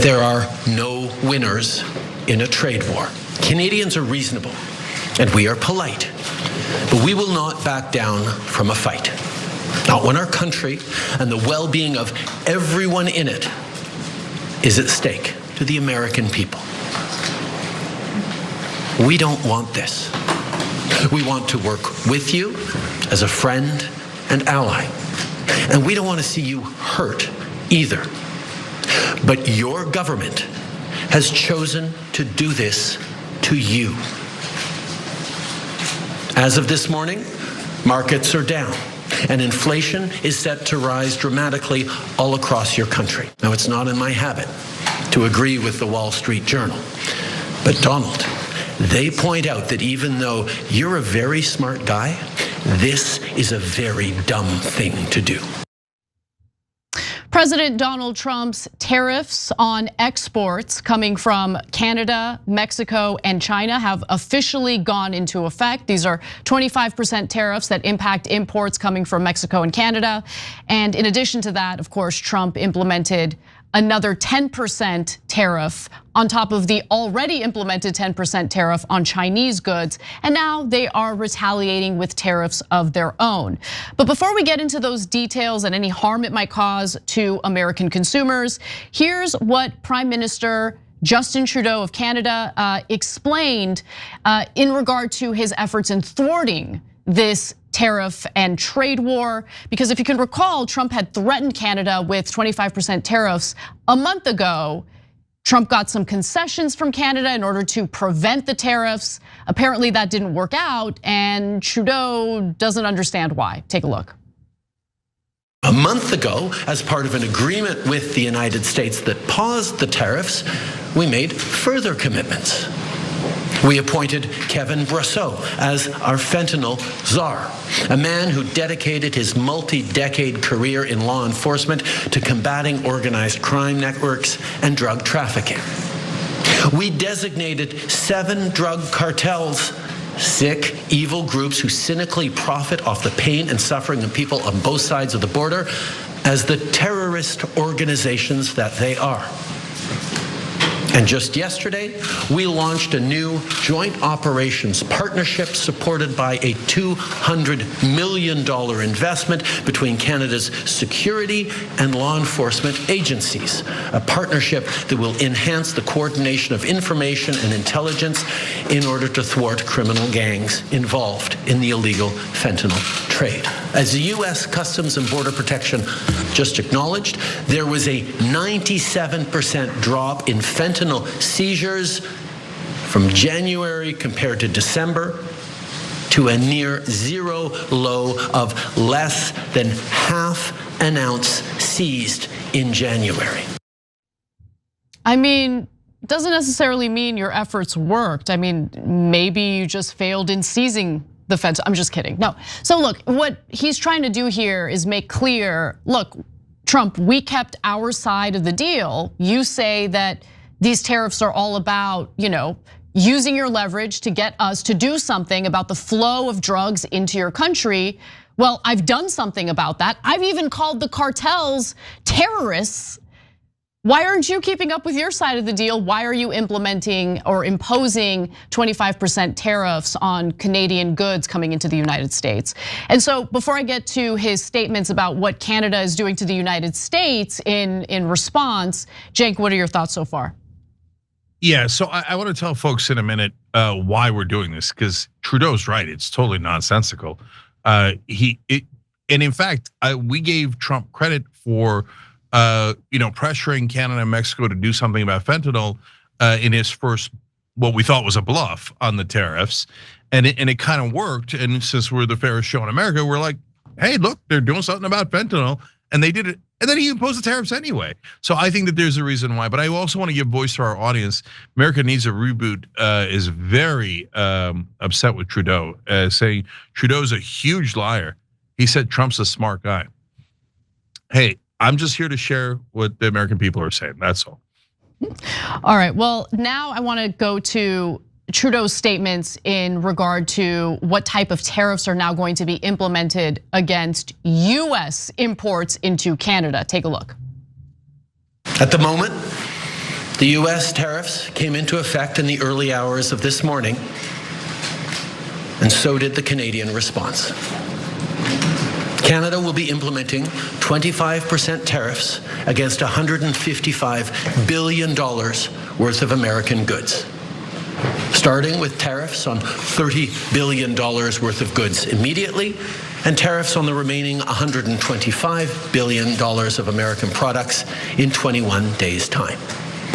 There are no winners in a trade war. Canadians are reasonable, and we are polite, but we will not back down from a fight. Not when our country and the well-being of everyone in it is at stake to the American people. We don't want this. We want to work with you as a friend and ally, and we don't want to see you hurt either. But your government has chosen to do this to you. As of this morning, markets are down, and inflation is set to rise dramatically all across your country. Now, it's not in my habit to agree with the Wall Street Journal, but Donald, they point out that even though you're a very smart guy, this is a very dumb thing to do. President Donald Trump's tariffs on exports coming from Canada, Mexico, and China have officially gone into effect. These are 25% tariffs that impact imports coming from Mexico and Canada. And in addition to that, of course, Trump implemented another 10% tariff on top of the already implemented 10% tariff on Chinese goods. And now they are retaliating with tariffs of their own. But before we get into those details and any harm it might cause to American consumers, here's what Prime Minister Justin Trudeau of Canada explained in regard to his efforts in thwarting this tariff and trade war. Because if you can recall, Trump had threatened Canada with 25% tariffs a month ago. Trump got some concessions from Canada in order to prevent the tariffs. Apparently that didn't work out, and Trudeau doesn't understand why. Take a look. A month ago, as part of an agreement with the United States that paused the tariffs, we made further commitments. We appointed Kevin Brosseau as our fentanyl czar, a man who dedicated his multi-decade career in law enforcement to combating organized crime networks and drug trafficking. We designated 7 drug cartels, sick, evil groups who cynically profit off the pain and suffering of people on both sides of the border, as the terrorist organizations that they are. And just yesterday, we launched a new joint operations partnership supported by a $200 million investment between Canada's security and law enforcement agencies. A partnership that will enhance the coordination of information and intelligence in order to thwart criminal gangs involved in the illegal fentanyl trade. As the US Customs and Border Protection just acknowledged, there was a 97% drop in fentanyl seizures from January compared to December, to a near zero low of less than half an ounce seized in January. I mean, doesn't necessarily mean your efforts worked. I mean, maybe you just failed in seizing the fentanyl. I'm just kidding. No. So look, what he's trying to do here is make clear, look, Trump, we kept our side of the deal. You say that these tariffs are all about, using your leverage to get us to do something about the flow of drugs into your country. Well, I've done something about that. I've even called the cartels terrorists. Why aren't you keeping up with your side of the deal? Why are you implementing or imposing 25% tariffs on Canadian goods coming into the United States? And so before I get to his statements about what Canada is doing to the United States in response, Cenk, what are your thoughts so far? Yeah, so I want to tell folks in a minute why we're doing this, because Trudeau's right. It's totally nonsensical. And in fact, we gave Trump credit for pressuring Canada and Mexico to do something about fentanyl in his first, what we thought was a bluff on the tariffs, and it kind of worked. And since we're the fairest show in America, we're like, hey, look, they're doing something about fentanyl, and they did it. And then he imposed the tariffs anyway. So I think that there's a reason why. But I also want to give voice to our audience. America Needs a Reboot is very upset with Trudeau, saying Trudeau's a huge liar. He said Trump's a smart guy. Hey, I'm just here to share what the American people are saying, that's all. All right, well, now I wanna go to Trudeau's statements in regard to what type of tariffs are now going to be implemented against US imports into Canada. Take a look. At the moment, The US tariffs came into effect in the early hours of this morning, and so did the Canadian response. Canada will be implementing 25% tariffs against $155 billion worth of American goods, starting with tariffs on $30 billion worth of goods immediately, and tariffs on the remaining $125 billion of American products in 21 days' time.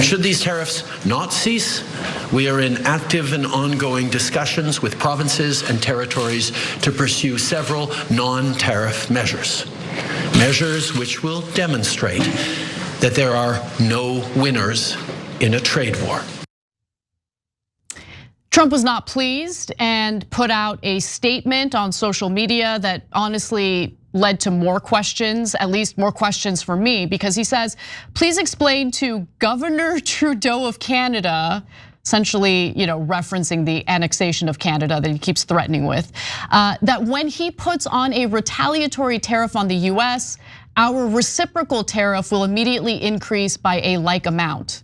Should these tariffs not cease, we are in active and ongoing discussions with provinces and territories to pursue several non-tariff measures. Measures which will demonstrate that there are no winners in a trade war. Trump was not pleased and put out a statement on social media that honestly led to more questions, at least more questions for me, because he says, please explain to Governor Trudeau of Canada, essentially, referencing the annexation of Canada that he keeps threatening with, that when he puts on a retaliatory tariff on the US, our reciprocal tariff will immediately increase by a like amount.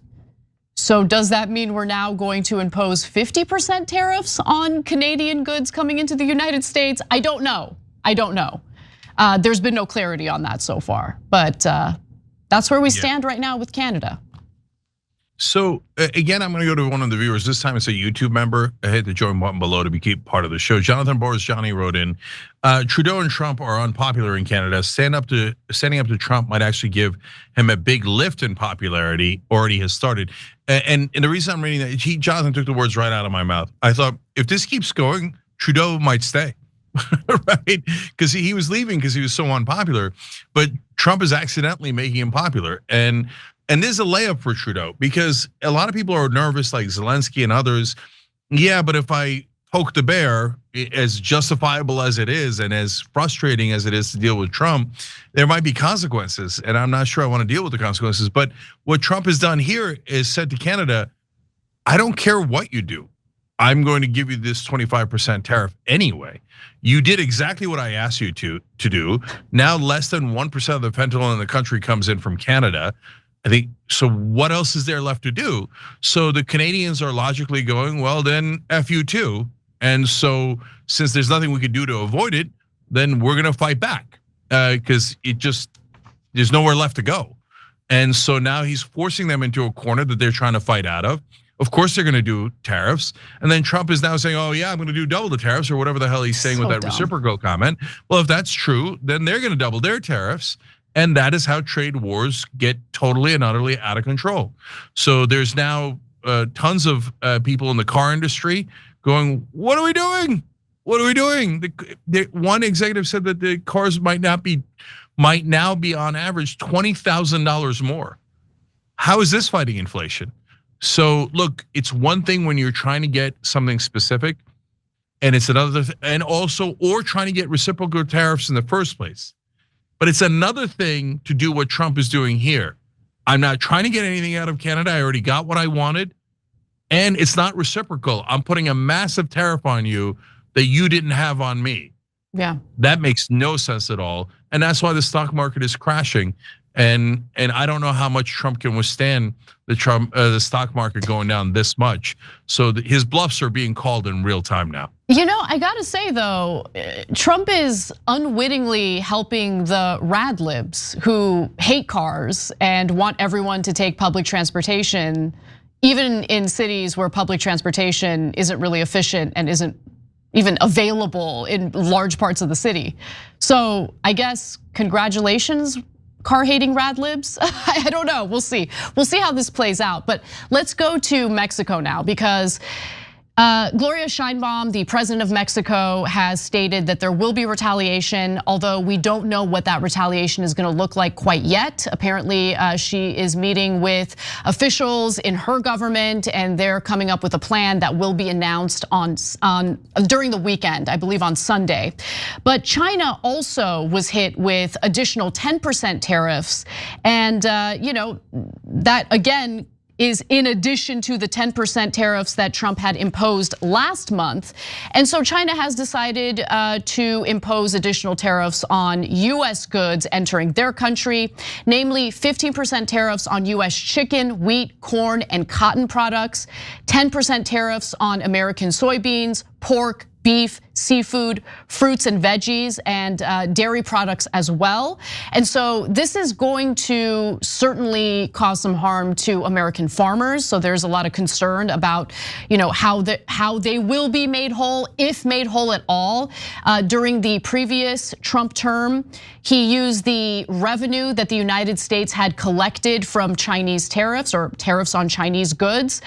So does that mean we're now going to impose 50% tariffs on Canadian goods coming into the United States? I don't know. There's been no clarity on that so far, but that's where we stand right now with Canada. So again, I'm gonna go to one of the viewers. This time it's a YouTube member. I hit the join button below to be part of the show. Jonathan Boris Johnny wrote in, Trudeau and Trump are unpopular in Canada. Standing up to Trump might actually give him a big lift in popularity, already has started. And the reason I'm reading that, Jonathan took the words right out of my mouth. I thought, if this keeps going, Trudeau might stay. Right? Because he was leaving because he was so unpopular, but Trump is accidentally making him popular. And there's a layup for Trudeau, because a lot of people are nervous, like Zelensky and others. Yeah, but if I poke the bear, as justifiable as it is and as frustrating as it is to deal with Trump, there might be consequences, and I'm not sure I want to deal with the consequences. But what Trump has done here is said to Canada, I don't care what you do, I'm going to give you this 25% tariff anyway. You did exactly what I asked you to do. Now less than 1% of the fentanyl in the country comes in from Canada. I think, so what else is there left to do? So the Canadians are logically going, well, then F you too. And so since there's nothing we could do to avoid it, then we're gonna fight back, because there's nowhere left to go. And so now he's forcing them into a corner that they're trying to fight out of. Of course they're gonna do tariffs. And then Trump is now saying, oh yeah, I'm gonna do double the tariffs, or whatever the hell he's saying with that reciprocal comment. Well, if that's true, then they're gonna double their tariffs. And that is how trade wars get totally and utterly out of control. So there's now tons of people in the car industry going, what are we doing? What are we doing? One executive said that the cars might now be on average $20,000 more. How is this fighting inflation? So look, it's one thing when you're trying to get something specific, and it's another, and also, or trying to get reciprocal tariffs in the first place. But it's another thing to do what Trump is doing here. I'm not trying to get anything out of Canada. I already got what I wanted. And it's not reciprocal. I'm putting a massive tariff on you that you didn't have on me. Yeah. That makes no sense at all. And that's why the stock market is crashing. And I don't know how much Trump can withstand the stock market going down this much. So his bluffs are being called in real time now. I gotta say though, Trump is unwittingly helping the rad libs who hate cars and want everyone to take public transportation, even in cities where public transportation isn't really efficient and isn't even available in large parts of the city. So I guess congratulations, car-hating rad libs. I don't know, we'll see. We'll see how this plays out, but let's go to Mexico now, because Gloria Sheinbaum, the president of Mexico, has stated that there will be retaliation, although we don't know what that retaliation is gonna look like quite yet. Apparently, she is meeting with officials in her government, and they're coming up with a plan that will be announced during the weekend, I believe on Sunday. But China also was hit with additional 10% tariffs, and that again is in addition to the 10% tariffs that Trump had imposed last month. And so China has decided to impose additional tariffs on US goods entering their country, namely 15% tariffs on US chicken, wheat, corn, and cotton products, 10% tariffs on American soybeans, pork, beef, seafood, fruits and veggies, and dairy products as well. And so this is going to certainly cause some harm to American farmers. So there's a lot of concern about how they will be made whole, if made whole at all. During the previous Trump term, he used the revenue that the United States had collected from Chinese tariffs or tariffs on Chinese goods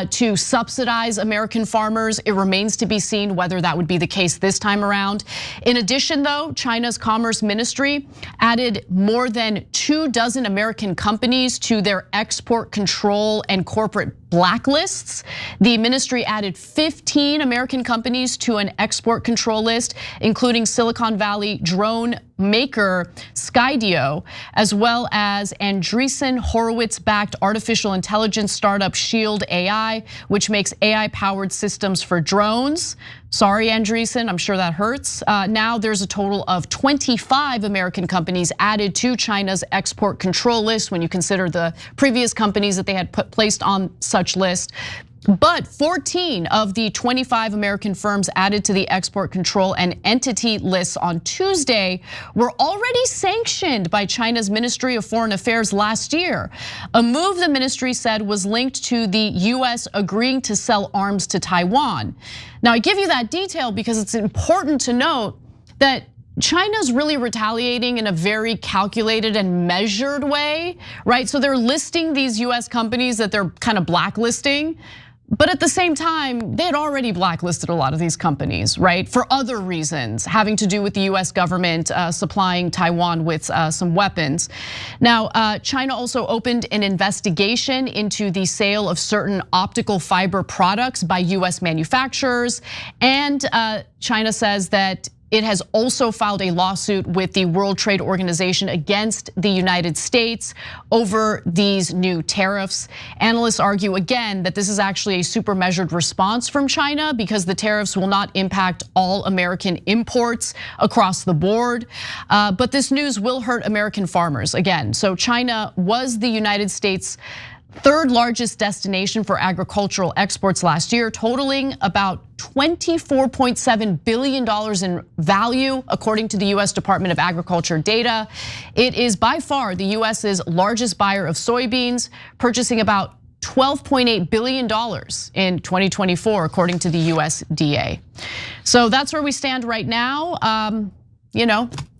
to subsidize American farmers. It remains to be seen whether that would be the case this time around. In addition, though, China's Commerce Ministry added more than 24 American companies to their export control and corporate blacklists. The ministry added 15 American companies to an export control list, including Silicon Valley drone maker Skydio, as well as Andreessen Horowitz-backed artificial intelligence startup Shield AI, which makes AI-powered systems for drones. Sorry, Andreessen, I'm sure that hurts. Now there's a total of 25 American companies added to China's export control list when you consider the previous companies that they had placed on such list. But 14 of the 25 American firms added to the export control and entity lists on Tuesday were already sanctioned by China's Ministry of Foreign Affairs last year. A move the ministry said was linked to the US agreeing to sell arms to Taiwan. Now I give you that detail because it's important to note that China's really retaliating in a very calculated and measured way, right? So they're listing these US companies that they're kind of blacklisting. But at the same time, they had already blacklisted a lot of these companies, right? For other reasons, having to do with the US government supplying Taiwan with some weapons. Now, China also opened an investigation into the sale of certain optical fiber products by US manufacturers. And China says that it has also filed a lawsuit with the World Trade Organization against the United States over these new tariffs. Analysts argue again that this is actually a super measured response from China because the tariffs will not impact all American imports across the board. But this news will hurt American farmers again. So China was the United States' third largest destination for agricultural exports last year, totaling about $24.7 billion in value, according to the US Department of Agriculture data. It is by far the US's largest buyer of soybeans, purchasing about $12.8 billion in 2024, according to the USDA. So that's where we stand right now.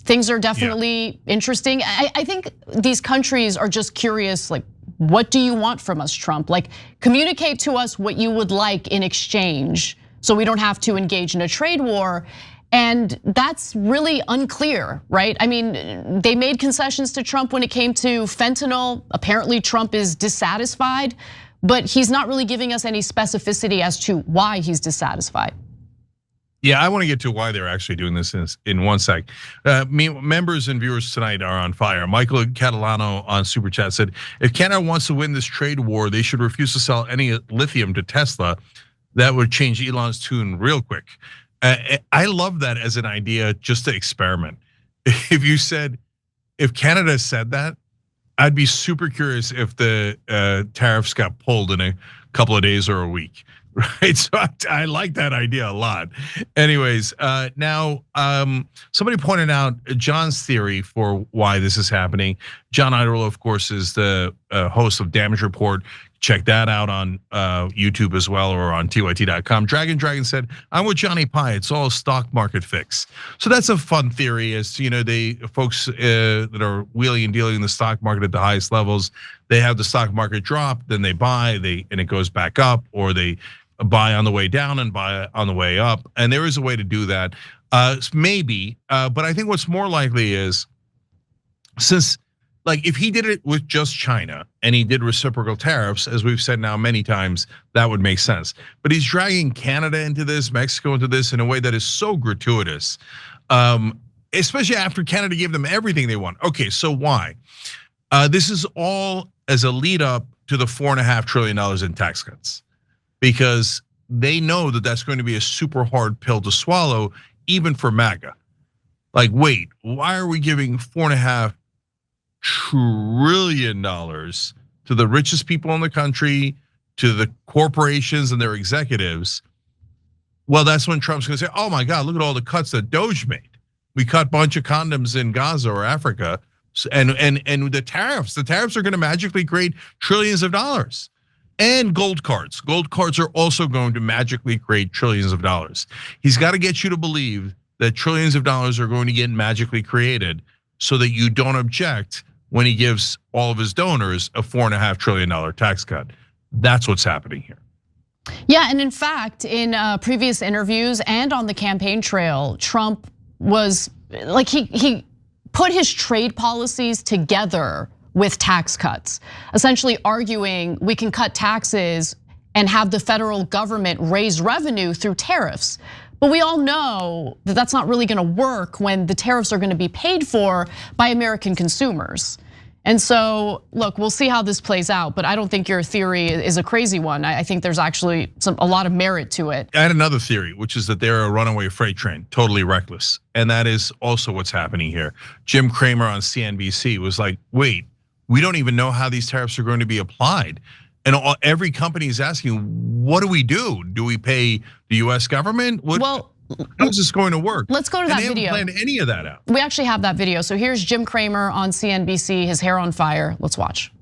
Things are definitely interesting. I think these countries are just curious, like, what do you want from us, Trump? Like, communicate to us what you would like in exchange so we don't have to engage in a trade war. And that's really unclear, right? I mean, they made concessions to Trump when it came to fentanyl. Apparently Trump is dissatisfied, but he's not really giving us any specificity as to why he's dissatisfied. Yeah, I want to get to why they're actually doing this in one sec. Members and viewers tonight are on fire. Michael Catalano on Super Chat said, if Canada wants to win this trade war, they should refuse to sell any lithium to Tesla. That would change Elon's tune real quick. I love that as an idea, just to experiment. If Canada said that, I'd be super curious if the tariffs got pulled in a couple of days or a week. Right, so I like that idea a lot. Anyways, now somebody pointed out John's theory for why this is happening. John Idaho, of course, is the host of Damage Report. Check that out on YouTube as well or on TYT.com. Dragon said, I'm with Johnny Pie. It's all a stock market fix. So that's a fun theory. As they folks that are wheeling and dealing in the stock market at the highest levels, they have the stock market drop, then they buy, and it goes back up, or they buy on the way down and buy on the way up. And there is a way to do that, maybe. But I think what's more likely is, since, like, if he did it with just China and he did reciprocal tariffs, as we've said now many times, that would make sense. But he's dragging Canada into this, Mexico into this in a way that is so gratuitous, especially after Canada gave them everything they want. Okay, so why? This is all as a lead up to the $4.5 trillion in tax cuts, because they know that that's going to be a super hard pill to swallow, even for MAGA. Like, wait, why are we giving $4.5 trillion to the richest people in the country, to the corporations and their executives? Well, that's when Trump's gonna say, oh my God, look at all the cuts that Doge made. We cut a bunch of condoms in Gaza or Africa, and the tariffs are gonna magically create trillions of dollars. And gold cards. Gold cards are also going to magically create trillions of dollars. He's got to get you to believe that trillions of dollars are going to get magically created so that you don't object when he gives all of his donors a $4.5 trillion tax cut. That's what's happening here. Yeah, and in fact, in previous interviews and on the campaign trail, Trump was like, he put his trade policies together with tax cuts, essentially arguing we can cut taxes and have the federal government raise revenue through tariffs. But we all know that that's not really gonna work when the tariffs are gonna be paid for by American consumers. And so, look, we'll see how this plays out, but I don't think your theory is a crazy one. I think there's actually a lot of merit to it. I had another theory, which is that they're a runaway freight train, totally reckless. And that is also what's happening here. Jim Cramer on CNBC was like, wait, we don't even know how these tariffs are going to be applied. And every company is asking, what do we do? Do we pay the US government? How's this going to work? Let's go to that video. They haven't planned any of that out. We actually have that video. So here's Jim Cramer on CNBC, his hair on fire. Let's watch.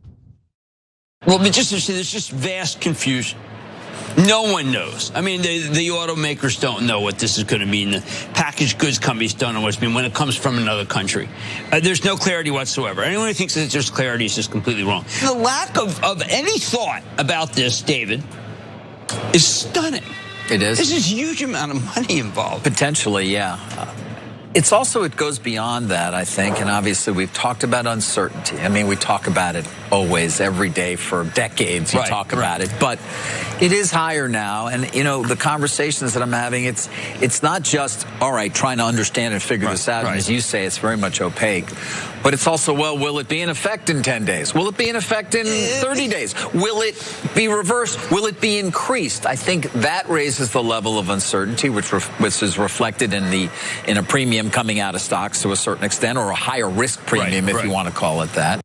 Well, but just to say, there's just vast confusion. No one knows. I mean, the automakers don't know what this is going to mean. The packaged goods companies don't know what it's mean when it comes from another country. There's no clarity whatsoever. Anyone who thinks that there's clarity is just completely wrong. The lack of any thought about this, David, is stunning. It is. There's this huge amount of money involved. Potentially, yeah. It's also, it goes beyond that, I think, and obviously we've talked about uncertainty. I mean, we talk about it always, every day for decades, you talk about it, but it is higher now. And the conversations that I'm having, it's not just, all right, trying to understand and figure this out. And as you say, it's very much opaque. But it's also, well, will it be in effect in 10 days? Will it be in effect in 30 days? Will it be reversed? Will it be increased? I think that raises the level of uncertainty, which is reflected in a premium coming out of stocks to a certain extent, or a higher risk premium, if you want to call it that.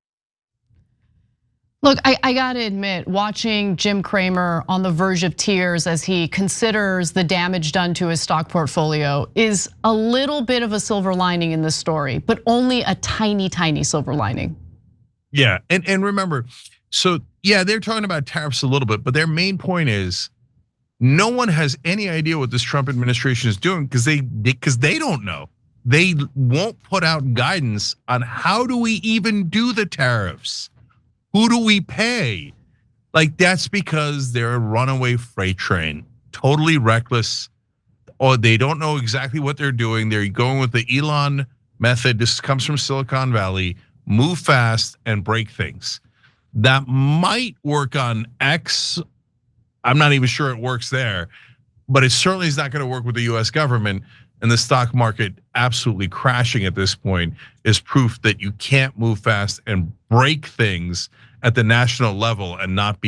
Look, I gotta admit, watching Jim Cramer on the verge of tears as he considers the damage done to his stock portfolio is a little bit of a silver lining in this story, but only a tiny, tiny silver lining. Yeah, and remember, so yeah, they're talking about tariffs a little bit, but their main point is no one has any idea what this Trump administration is doing because they don't know. They won't put out guidance on how do we even do the tariffs? Who do we pay? Like, that's because they're a runaway freight train, totally reckless, or they don't know exactly what they're doing. They're going with the Elon method. This comes from Silicon Valley. Move fast and break things. That might work on X. I'm not even sure it works there, but it certainly is not going to work with the US government. And the stock market absolutely crashing at this point is proof that you can't move fast and break things at the national level and not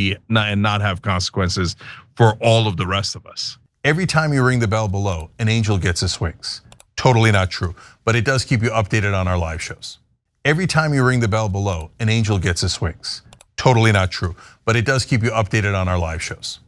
have consequences for all of the rest of us. Every time you ring the bell below, an angel gets his wings. Totally not true, but it does keep you updated on our live shows. Every time you ring the bell below, an angel gets his wings. Totally not true, but it does keep you updated on our live shows.